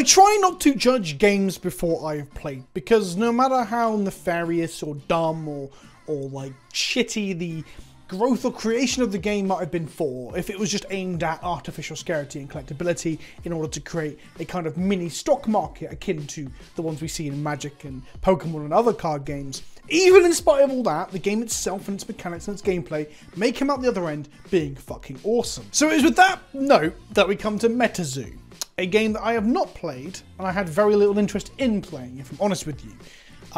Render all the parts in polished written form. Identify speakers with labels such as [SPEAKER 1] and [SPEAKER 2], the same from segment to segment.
[SPEAKER 1] I try not to judge games before I've played, because no matter how nefarious or dumb or like shitty the growth or creation of the game might have been for, if it was just aimed at artificial scarcity and collectability in order to create a kind of mini stock market akin to the ones we see in Magic and Pokemon and other card games, even in spite of all that, the game itself and its mechanics and its gameplay may come out the other end being fucking awesome. So it is with that note that we come to MetaZoo, a game that I have not played and I had very little interest in playing, if I'm honest with you.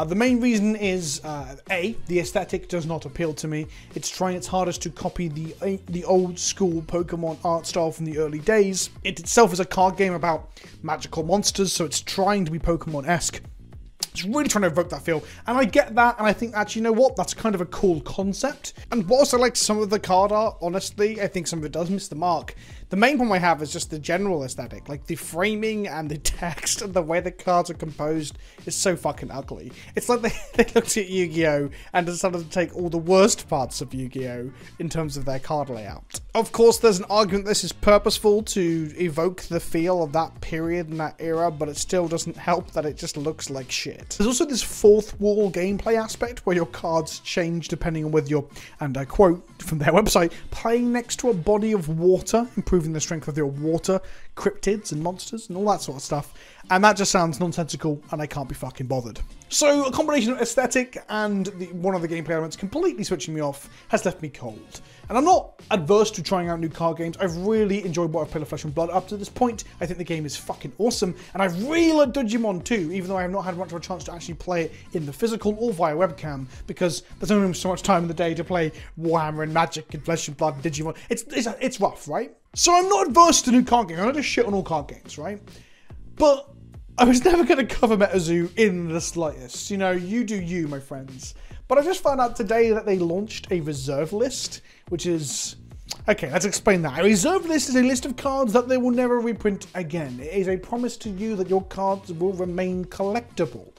[SPEAKER 1] The main reason is, A, the aesthetic does not appeal to me. It's trying its hardest to copy the old school Pokemon art style from the early days. It itself is a card game about magical monsters, so it's trying to be Pokemon-esque. It's really trying to evoke that feel, and I get that, and I think actually, you know what, that's kind of a cool concept. And whilst I like some of the card art, honestly, I think some of it does miss the mark. The main problem I have is just the general aesthetic, like the framing and the text and the way the cards are composed is so fucking ugly. It's like they looked at Yu-Gi-Oh! And decided to take all the worst parts of Yu-Gi-Oh! In terms of their card layout. Of course, there's an argument this is purposeful to evoke the feel of that period and that era, but it still doesn't help that it just looks like shit. There's also this fourth wall gameplay aspect where your cards change depending on whether you're, and I quote from their website, playing next to a body of water, improving the strength of your water, cryptids and monsters and all that sort of stuff. And that just sounds nonsensical and I can't be fucking bothered. So a combination of aesthetic and one of the gameplay elements completely switching me off has left me cold. And I'm not adverse to trying out new card games. I've really enjoyed what I've played of Flesh and Blood up to this point. I think the game is fucking awesome. And I really like Digimon too, even though I have not had much of a chance to actually play it in the physical or via webcam, because there's only so much time in the day to play Warhammer and Magic and Flesh and Blood and Digimon. It's rough, right? So I'm not adverse to new card games. I don't just shit on all card games, right? But I was never going to cover MetaZoo in the slightest. You know, you do you, my friends. But I just found out today that they launched a reserve list, which is... Okay, let's explain that. A reserve list is a list of cards that they will never reprint again. It is a promise to you that your cards will remain collectible.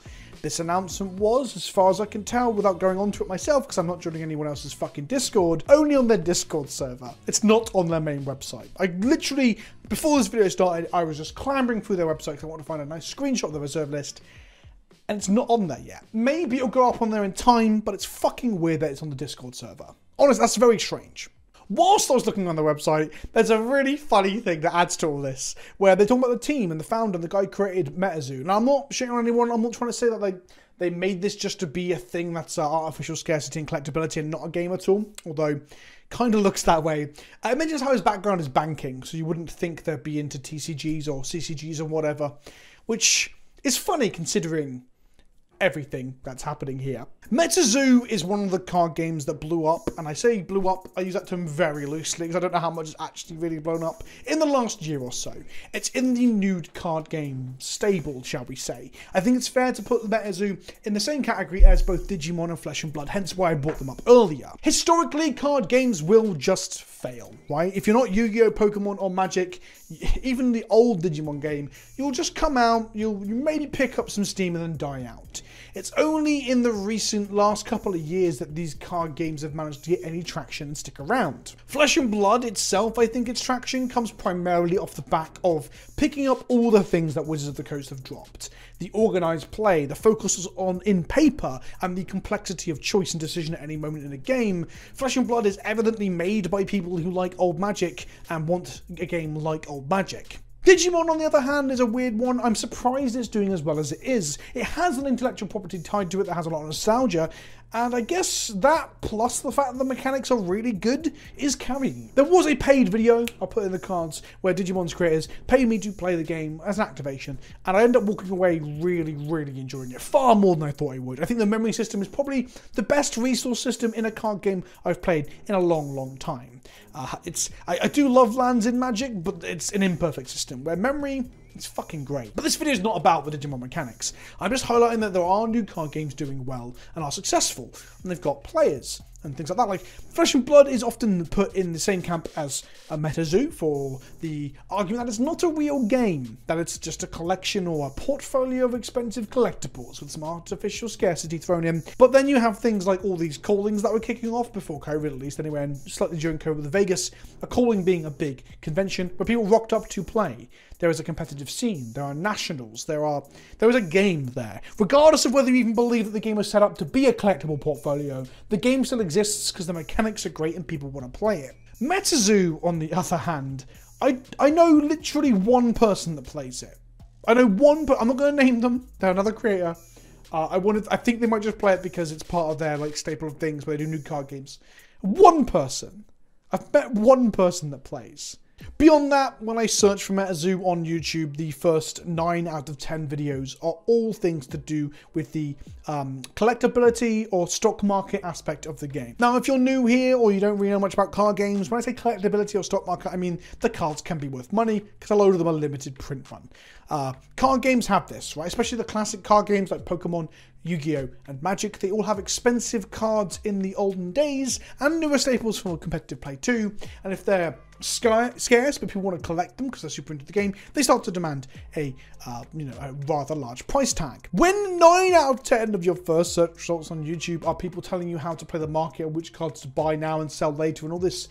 [SPEAKER 1] This announcement was, as far as I can tell, without going onto it myself, because I'm not joining anyone else's fucking Discord, only on their Discord server. It's not on their main website. I literally, before this video started, I was just clambering through their website because I want to find a nice screenshot of the reserve list, and it's not on there yet. Maybe it'll go up on there in time, but it's fucking weird that it's on the Discord server. Honestly, that's very strange. Whilst I was looking on the website, there's a really funny thing that adds to all this, where they talk about the team and the founder, the guy who created MetaZoo. And I'm not shitting on anyone, I'm not trying to say that they made this just to be a thing that's artificial scarcity and collectability and not a game at all, although kind of looks that way. It mentions how his background is banking, so you wouldn't think they'd be into TCGs or CCGs or whatever, which is funny considering everything that's happening here. MetaZoo is one of the card games that blew up, and I say blew up, I use that term very loosely because I don't know how much it's actually really blown up in the last year or so. It's in the nude card game stable, shall we say. I think it's fair to put MetaZoo in the same category as both Digimon and Flesh and Blood, hence why I brought them up earlier. Historically, card games will just fail, right? If you're not Yu-Gi-Oh, Pokemon or Magic, even the old Digimon game, you'll just come out, you maybe pick up some steam and then die out. It's only in the recent last couple of years that these card games have managed to get any traction and stick around. Flesh and Blood itself, I think its traction comes primarily off the back of picking up all the things that Wizards of the Coast have dropped. The organised play, the focus on in paper, and the complexity of choice and decision at any moment in a game. Flesh and Blood is evidently made by people who like old Magic and want a game like old Magic. Digimon, on the other hand, is a weird one. I'm surprised it's doing as well as it is. It has an intellectual property tied to it that has a lot of nostalgia, and I guess that, plus the fact that the mechanics are really good, is carrying. There was a paid video, I'll put in the cards, where Digimon's creators paid me to play the game as an activation, and I ended up walking away really, really enjoying it, far more than I thought I would. I think the memory system is probably the best resource system in a card game I've played in a long, long time. I do love lands in Magic, but it's an imperfect system, where memory, it's fucking great. But this video is not about the Digimon mechanics. I'm just highlighting that there are new card games doing well and are successful, and they've got players. and things like that. Like Flesh and Blood is often put in the same camp as a MetaZoo for the argument that it's not a real game, that it's just a collection or a portfolio of expensive collectibles with some artificial scarcity thrown in. But then you have things like all these callings that were kicking off before COVID, at least anyway, and slightly during COVID with Vegas, a calling being a big convention where people rocked up to play. There is a competitive scene, there are nationals, there is a game there. Regardless of whether you even believe that the game was set up to be a collectible portfolio, the game still exists because the mechanics are great and people want to play it. MetaZoo, on the other hand, I know literally one person that plays it. I know one, but I'm not going to name them. They're another creator. I think they might just play it because it's part of their like staple of things where they do new card games. One person. I've met one person that plays. Beyond that, when I search for MetaZoo on YouTube, the first 9 out of 10 videos are all things to do with the collectability or stock market aspect of the game. Now, if you're new here or you don't really know much about card games, when I say collectability or stock market, I mean the cards can be worth money because a load of them are limited print run. Card games have this, right? Especially the classic card games like Pokemon, Yu-Gi-Oh! And Magic. They all have expensive cards in the olden days and newer staples for competitive play too. And if they're scarce, but people want to collect them because they're super into the game, they start to demand a rather large price tag. When 9 out of 10 of your first search results on YouTube are people telling you how to play the market, which cards to buy now and sell later, and all this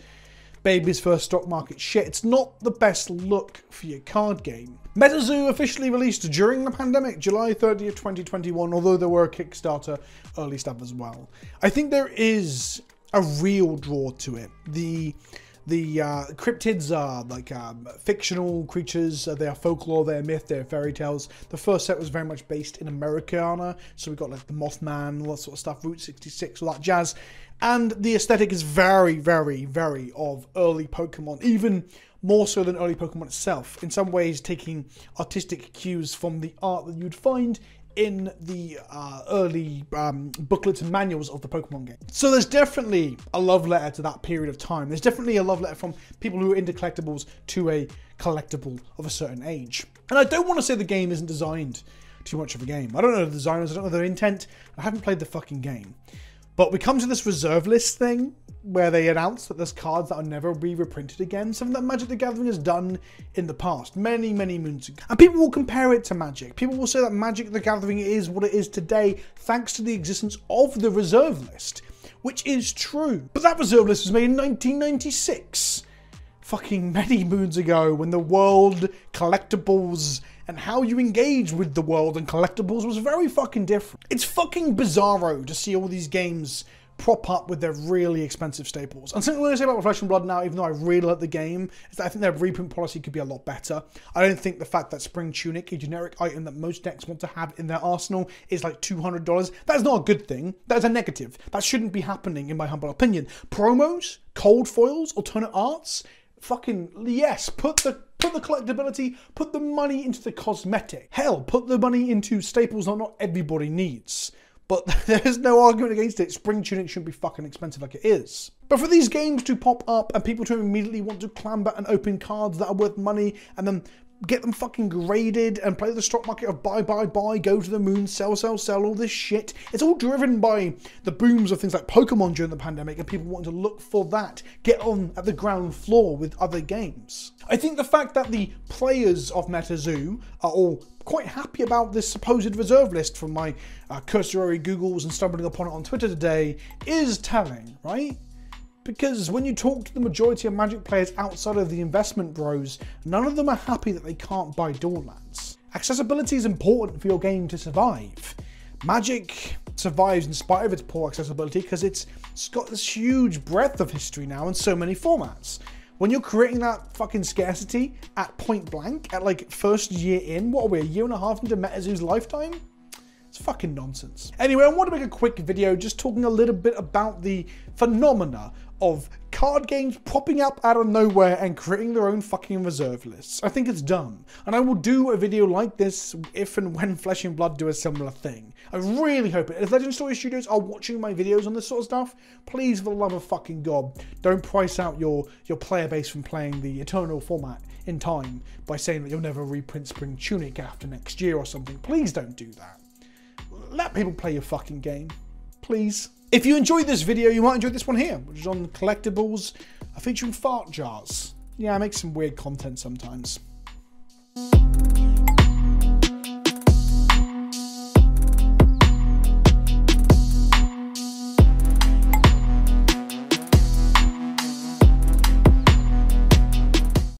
[SPEAKER 1] baby's first stock market shit, it's not the best look for your card game. MetaZoo officially released during the pandemic, July 30th, 2021, although there were a Kickstarter early stuff as well. I think there is a real draw to it. The cryptids are like fictional creatures, they are folklore, they're myth, they're fairy tales. The first set was very much based in Americana, so we got like the Mothman, all that sort of stuff, Route 66, all that jazz. And the aesthetic is very, very, very of early Pokemon, even more so than early Pokemon itself. In some ways, taking artistic cues from the art that you'd find in the early booklets and manuals of the Pokemon game. So there's definitely a love letter to that period of time. There's definitely a love letter from people who are into collectibles to a collectible of a certain age. And I don't want to say the game isn't designed too much of a game. I don't know the designers, I don't know their intent. I haven't played the fucking game. But we come to this reserve list thing where they announce that there's cards that will never be reprinted again, something that Magic the Gathering has done in the past, many, many moons ago. And people will compare it to Magic. People will say that Magic the Gathering is what it is today thanks to the existence of the reserve list, which is true. But that reserve list was made in 1996. Fucking many moons ago, when the world, collectibles, and how you engage with the world and collectibles was very fucking different. It's fucking bizarro to see all these games prop up with their really expensive staples. And something I'm going to say about Flesh and Blood now, even though I really like the game, is that I think their reprint policy could be a lot better. I don't think the fact that Spring Tunic, a generic item that most decks want to have in their arsenal, is like $200. That is not a good thing. That is a negative. That shouldn't be happening, in my humble opinion. Promos, cold foils, alternate arts, fucking yes, put the collectability, put the money into the cosmetic. Hell, put the money into staples that not everybody needs. But there's no argument against it. Spring Tunic shouldn't be fucking expensive like it is. But for these games to pop up and people to immediately want to clamber and open cards that are worth money and then get them fucking graded and play the stock market of buy, go to the moon, sell, all this shit. It's all driven by the booms of things like Pokemon during the pandemic and people wanting to look for that, get on at the ground floor with other games. I think the fact that the players of MetaZoo are all quite happy about this supposed reserve list from my cursory Googles and stumbling upon it on Twitter today is telling, right? Because when you talk to the majority of Magic players outside of the investment bros, none of them are happy that they can't buy Doorlands. Accessibility is important for your game to survive. Magic survives in spite of its poor accessibility because it's got this huge breadth of history now in so many formats. When you're creating that fucking scarcity at point blank, at like first year in, what are we, a year and a half into MetaZoo's lifetime? It's fucking nonsense. Anyway, I want to make a quick video just talking a little bit about the phenomena of card games popping up out of nowhere and creating their own fucking reserve lists. I think it's dumb. And I will do a video like this if and when Flesh and Blood do a similar thing. I really hope it. If Legend Story Studios are watching my videos on this sort of stuff, please, for the love of fucking God, don't price out your player base from playing the Eternal format in time by saying that you'll never reprint Spring Tunic after next year or something. Please don't do that. Let people play your fucking game. Please. If you enjoyed this video, you might enjoy this one here, which is on collectibles featuring fart jars. Yeah, I make some weird content sometimes.